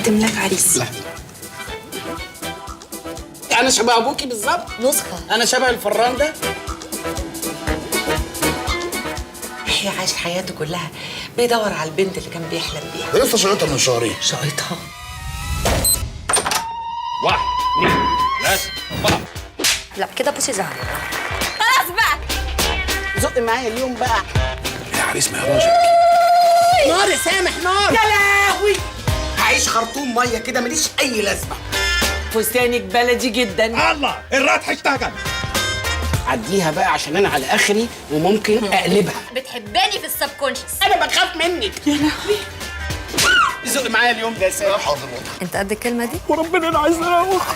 اقدم لك عريس. لا انا شبه ابوكي بالظبط. نسخه. انا شبه الفران ده. هي عاش حياته كلها بيدور على البنت اللي كان بيحلم بيها. ده لسه شقتها من شهرين. شقيتها. 1 2 3 4. لا كده بصي زهق. خلاص بقى. زق معايا اليوم بقى. يا عريس مهراجك. نار يا سامح نار. يا لهوي. هعيش خرطوم ميه كده ماليش اي لازمه. فستانك بلدي جدا. الله الراتح اشتغل. عديها بقى عشان انا على اخري وممكن اقلبها. بتحباني في السبكونشس. انا بخاف منك. يا لهوي. زق معايا اليوم ده يا سامح. حاضر. انت قد الكلمه دي؟ وربنا انا عايز اروح.